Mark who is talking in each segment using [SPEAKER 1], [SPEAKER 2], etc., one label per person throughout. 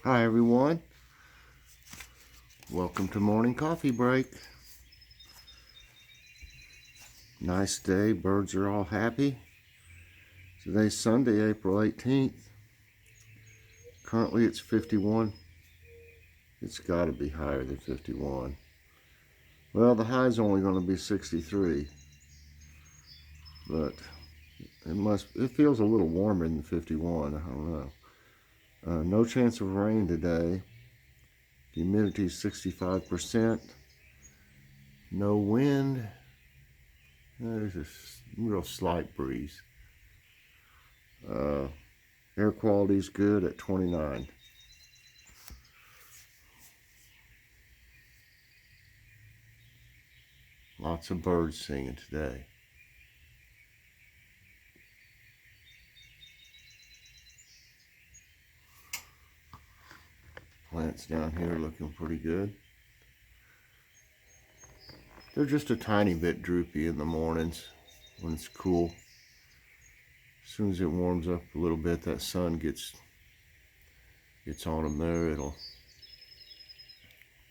[SPEAKER 1] Hi everyone, welcome to morning coffee break. Nice day, birds are all happy. Today's Sunday, April 18th. Currently it's 51. It's got to be higher than 51. Well, the high's only going to be 63, but it feels a little warmer than 51. I don't know. No chance of rain today. Humidity is 65%. No wind. There's a real slight breeze. Air quality is good at 29. Lots of birds singing today. Plants down here looking pretty good. They're just a tiny bit droopy in the mornings when it's cool. As soon as it warms up a little bit, that sun gets on them there, it'll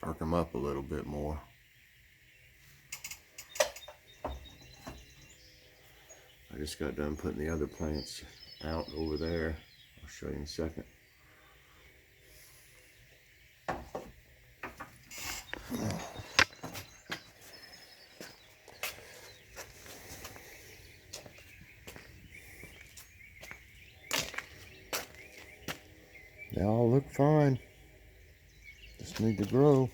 [SPEAKER 1] perk them up a little bit more. I just got done putting the other plants out over there. I'll show you in a second. They all look fine. Just need to grow.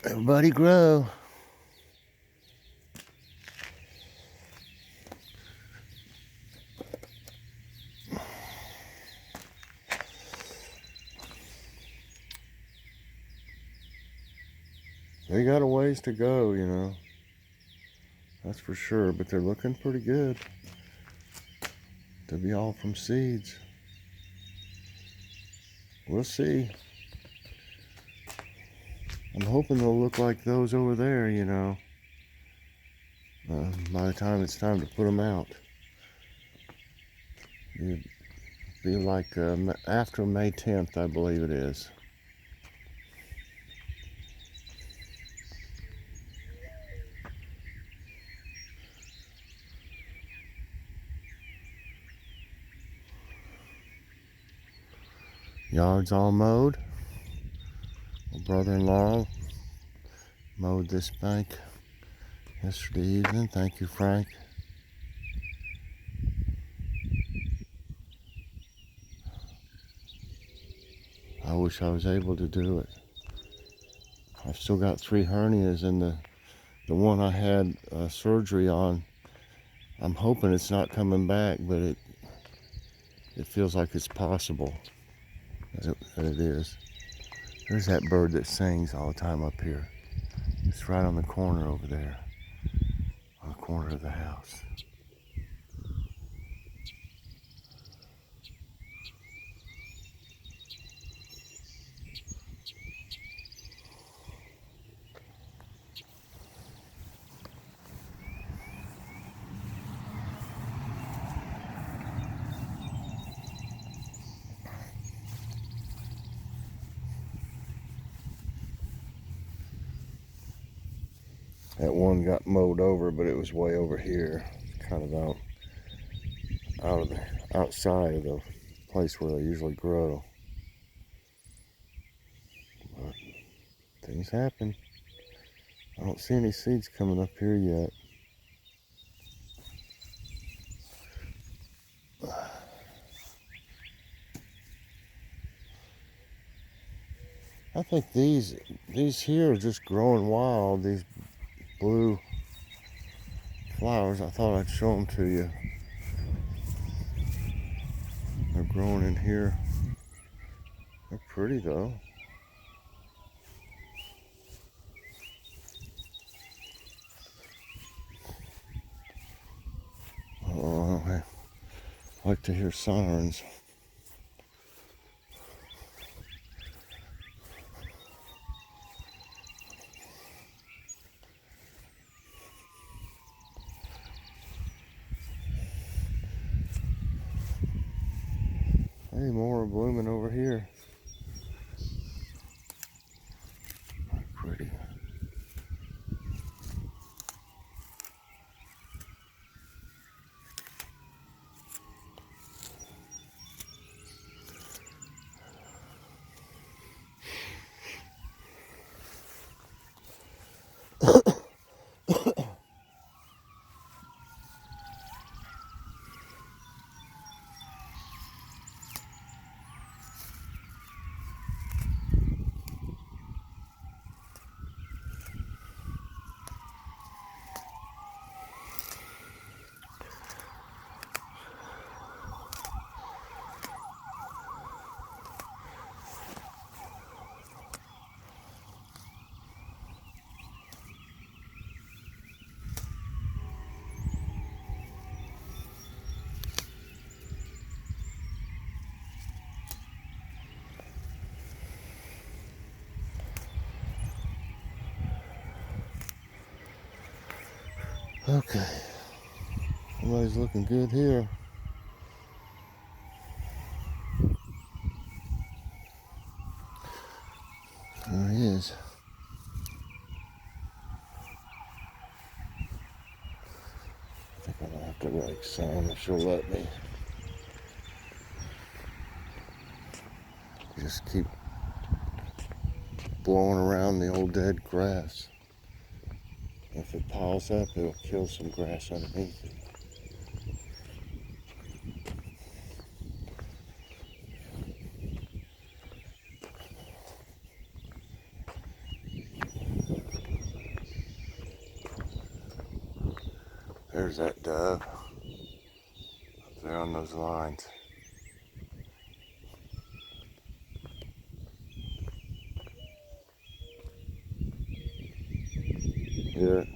[SPEAKER 1] Everybody grow. They got a ways to go, you know. That's for sure, but they're looking pretty good. To be all from seeds. We'll see. I'm hoping they'll look like those over there, you know, by the time it's time to put them out. It'd be like after May 10th, I believe it is. Yard's all mowed. My brother-in-law mowed this bank yesterday evening. Thank you, Frank. I wish I was able to do it. I've still got 3 hernias, and the one I had surgery on, I'm hoping it's not coming back, but it feels like it's possible that it is. There's that bird that sings all the time up here. It's right on the corner over there, on the corner of the house. That one got mowed over, but it was way over here, kind of outside of the place where they usually grow. But things happen. I don't see any seeds coming up here yet. I think these here are just growing wild, these blue flowers. I thought I'd show them to you. They're growing in here. They're pretty though. Oh, I like to hear sirens. Hey, more are blooming over here. Pretty. Okay, somebody's looking good here. There he is. I think I'm gonna have to rake some if she'll let me. Just keep blowing around the old dead grass. If it piles up, it'll kill some grass underneath it. There's that dove up there on those lines. Hear it?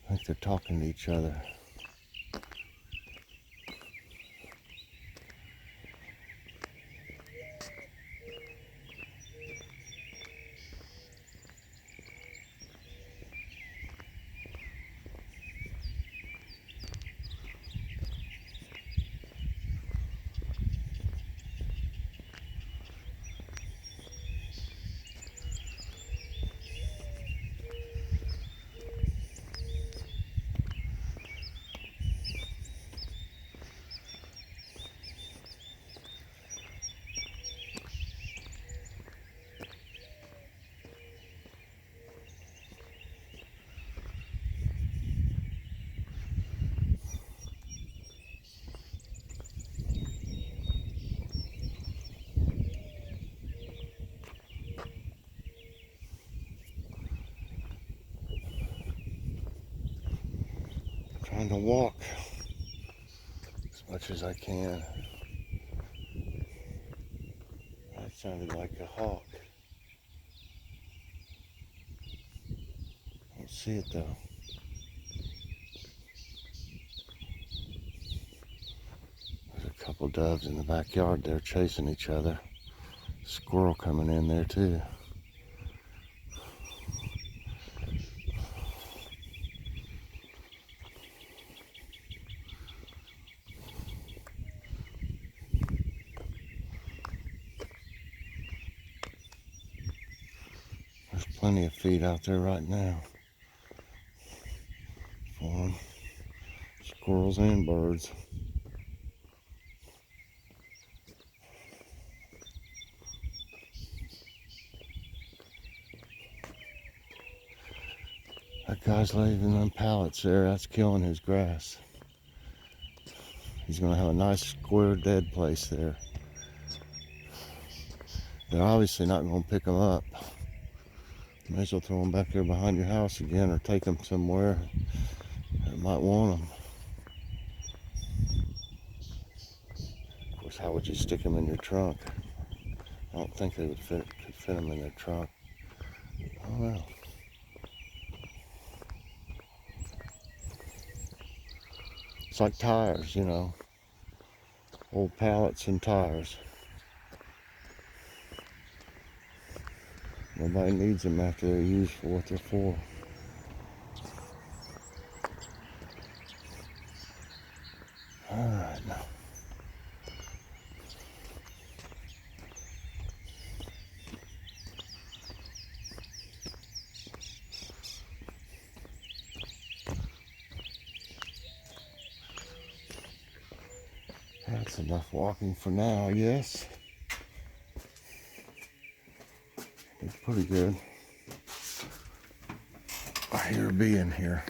[SPEAKER 1] I think they're talking to each other. Trying to walk as much as I can. That sounded like a hawk. I don't see it though. There's a couple doves in the backyard there chasing each other. Squirrel coming in there too. There's plenty of feed out there right now for them. Squirrels and birds. That guy's leaving them pallets there. That's killing his grass. He's going to have a nice square dead place there. They're obviously not going to pick them up. May as well throw them back there behind your house again or take them somewhere that might want them. Of course, How would you stick them in your trunk? I don't think they would could fit them in their trunk. Oh well. It's like tires, you know. Old pallets and tires. Nobody needs them after they're used for what they're for. Alright now. That's enough walking for now, I guess. It's pretty good. I hear a bee in here.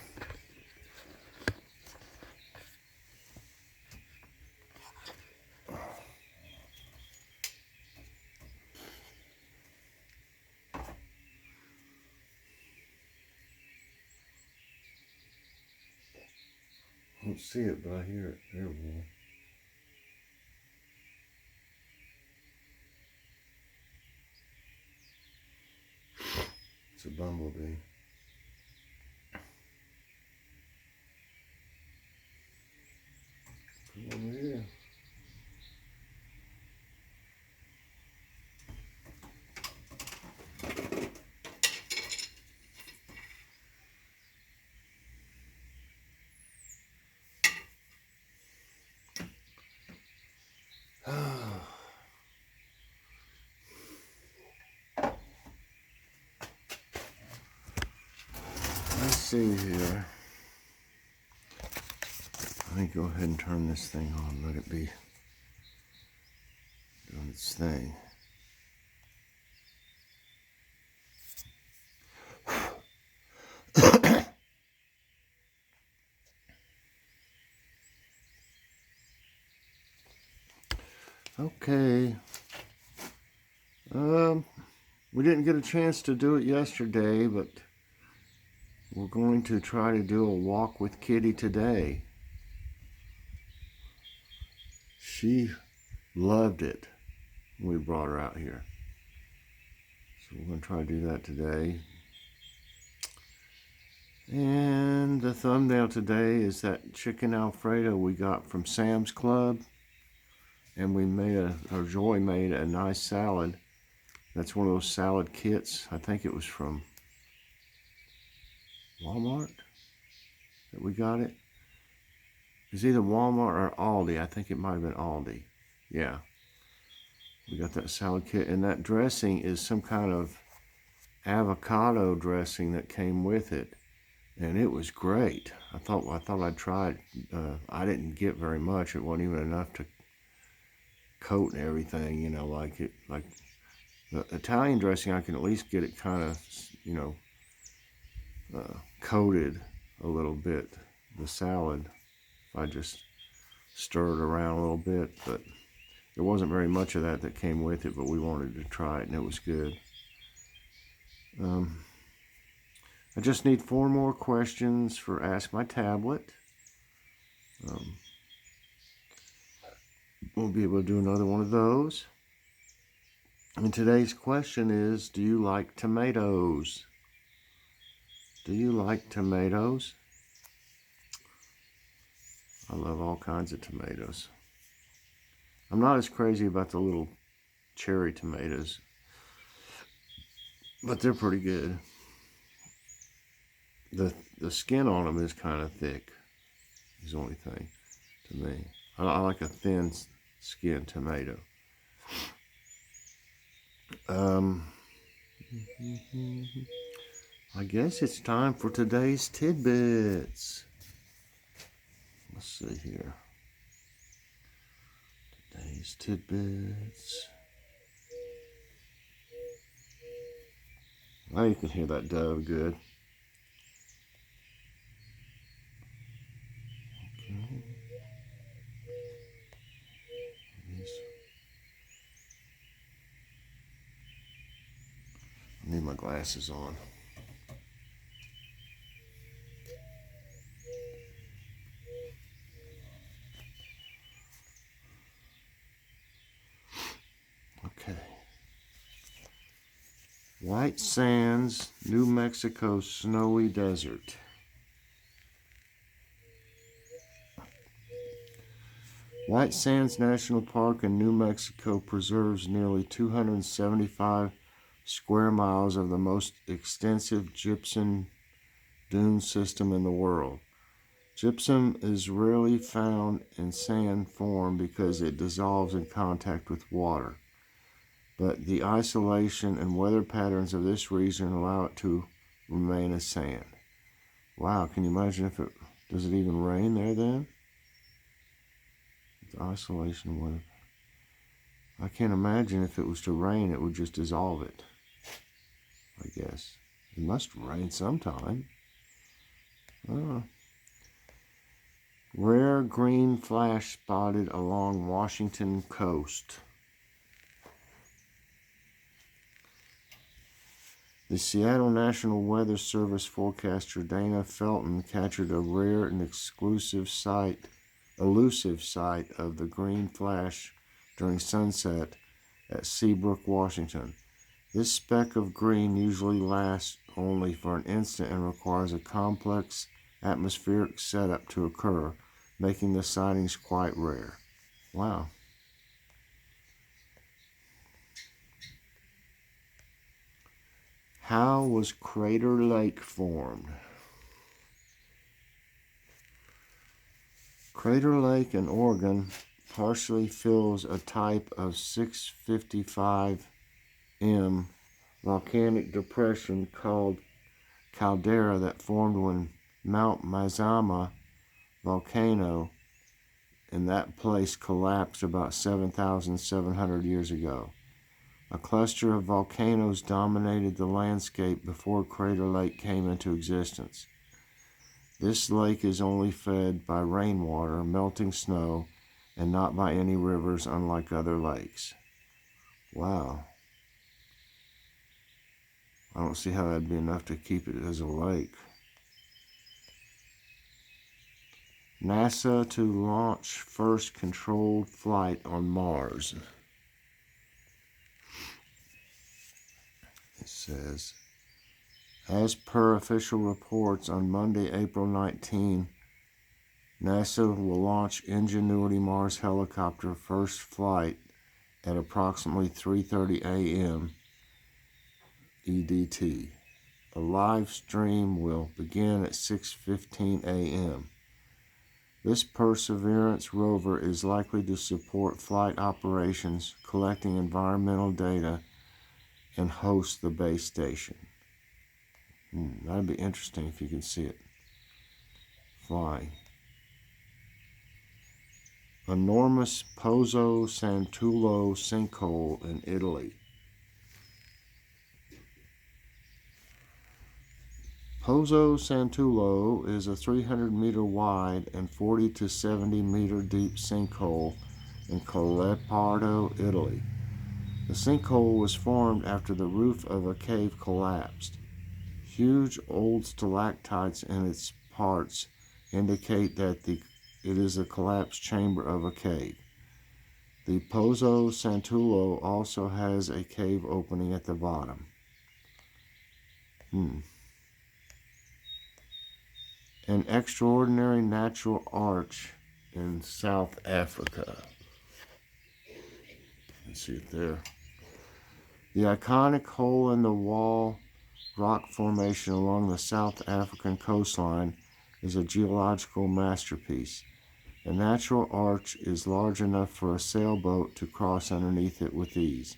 [SPEAKER 1] I don't see it, but I hear it. There we go. It's a bumblebee. Come over here. Let's see here. Let me go ahead and turn this thing on. Let it be doing its thing. Okay. We didn't get a chance to do it yesterday, but we're going to try to do a walk with Kitty today. She loved it when we brought her out here. So we're going to try to do that today. And the thumbnail today is that chicken Alfredo we got from Sam's Club. And we made Joy made a nice salad. That's one of those salad kits. I think it was from Walmart that we got it. It's either Walmart or Aldi. I think it might have been Aldi. Yeah. We got that salad kit. And that dressing is some kind of avocado dressing that came with it. And it was great. I thought I'd try it. I didn't get very much. It wasn't even enough to coat and everything, you know, like the Italian dressing. I can at least get it kind of, you know, coated a little bit. The salad, if I just stir it around a little bit, but there wasn't very much of that came with it, but we wanted to try it and it was good. I just need 4 more questions for Ask My Tablet. We'll be able to do another one of those. And today's question is, do you like tomatoes? Do you like tomatoes? I love all kinds of tomatoes. I'm not as crazy about the little cherry tomatoes, but they're pretty good. The skin on them is kind of thick, is the only thing to me. I like a thin skin tomato. I guess it's time for today's tidbits. Let's see here. Today's tidbits. Now you can hear that dove good. Okay. I need my glasses on. White Sands, New Mexico snowy desert. White Sands National Park in New Mexico preserves nearly 275 square miles of the most extensive gypsum dune system in the world. Gypsum is rarely found in sand form because it dissolves in contact with water, but the isolation and weather patterns of this region allow it to remain as sand. Wow, can you imagine if does it even rain there then? The isolation and weather. I can't imagine if it was to rain, it would just dissolve it, I guess. It must rain sometime. Rare green flash spotted along Washington coast. The Seattle National Weather Service forecaster Dana Felton captured a rare and elusive sight of the green flash during sunset at Seabrook, Washington. This speck of green usually lasts only for an instant and requires a complex atmospheric setup to occur, making the sightings quite rare. Wow. How was Crater Lake formed? Crater Lake in Oregon partially fills a type of 655 M volcanic depression called caldera that formed when Mount Mazama volcano in that place collapsed about 7,700 years ago. A cluster of volcanoes dominated the landscape before Crater Lake came into existence. This lake is only fed by rainwater, melting snow, and not by any rivers, unlike other lakes. Wow. I don't see how that'd be enough to keep it as a lake. NASA to launch first controlled flight on Mars. It says, as per official reports, on Monday, April 19, NASA will launch Ingenuity Mars helicopter first flight at approximately 3:30 a.m. EDT. A live stream will begin at 6:15 a.m. This Perseverance rover is likely to support flight operations, collecting environmental data, and host the base station. That'd be interesting if you can see it flying. Enormous Pozzo Santullo sinkhole in Italy. Pozzo Santullo is a 300-meter wide and 40 to 70-meter deep sinkhole in Colepardo, Italy. The sinkhole was formed after the roof of a cave collapsed. Huge old stalactites in its parts indicate that it is a collapsed chamber of a cave. The Pozzo Santullo also has a cave opening at the bottom. An extraordinary natural arch in South Africa. You can see it there. The iconic hole-in-the-wall rock formation along the South African coastline is a geological masterpiece. The natural arch is large enough for a sailboat to cross underneath it with ease.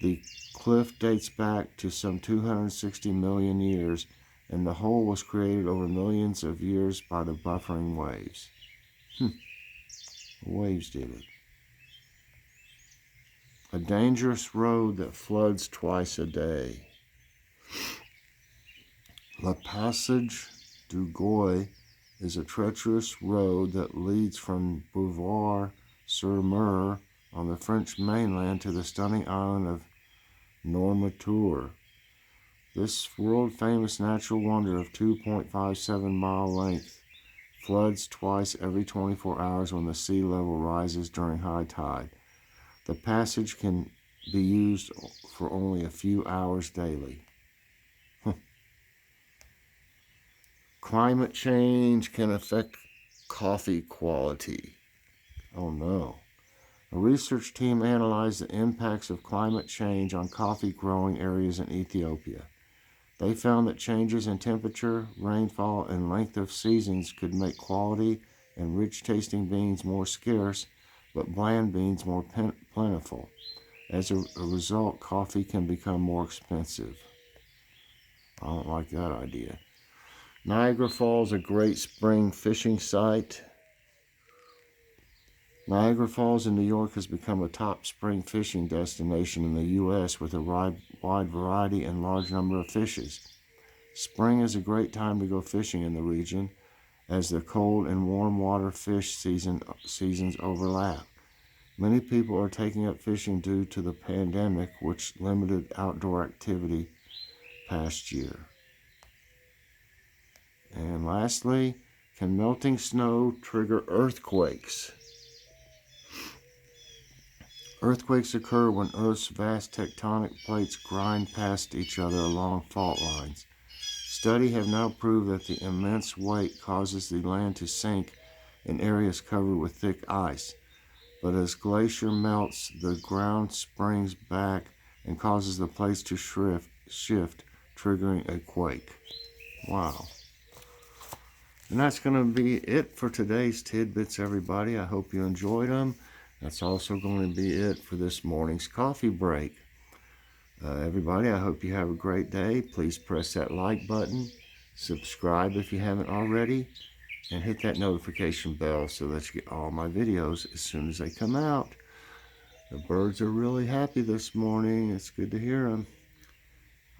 [SPEAKER 1] The cliff dates back to some 260 million years, and the hole was created over millions of years by the buffering waves. The waves did it. A dangerous road that floods twice a day. Le Passage du Goy is a treacherous road that leads from Beauvoir-sur-Mer on the French mainland to the stunning island of Normatur. This world-famous natural wonder of 2.57-mile length floods twice every 24 hours when the sea level rises during high tide. The passage can be used for only a few hours daily. Climate change can affect coffee quality. Oh no. A research team analyzed the impacts of climate change on coffee growing areas in Ethiopia. They found that changes in temperature, rainfall, and length of seasons could make quality and rich-tasting beans more scarce, but bland beans more plentiful. As a result, coffee can become more expensive. I don't like that idea. Niagara Falls, a great spring fishing site. Niagara Falls in New York has become a top spring fishing destination in the U.S. with a wide variety and large number of fishes. Spring is a great time to go fishing in the region as the cold and warm water fish seasons overlap. Many people are taking up fishing due to the pandemic, which limited outdoor activity past year. And lastly, can melting snow trigger earthquakes? Earthquakes occur when Earth's vast tectonic plates grind past each other along fault lines. Studies have now proved that the immense weight causes the land to sink in areas covered with thick ice. But as glacier melts, the ground springs back and causes the plates to shift, triggering a quake. Wow. And that's going to be it for today's tidbits, everybody. I hope you enjoyed them. That's also going to be it for this morning's coffee break. Everybody, I hope you have a great day. Please press that like button, subscribe if you haven't already, and hit that notification bell so that you get all my videos as soon as they come out. The birds are really happy this morning. It's good to hear them.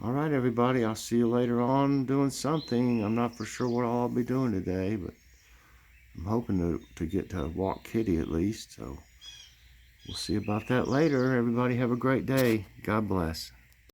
[SPEAKER 1] All right, everybody, I'll see you later on doing something. I'm not for sure what I'll be doing today, but I'm hoping to get to walk Kitty at least. So we'll see about that later. Everybody have a great day. God bless.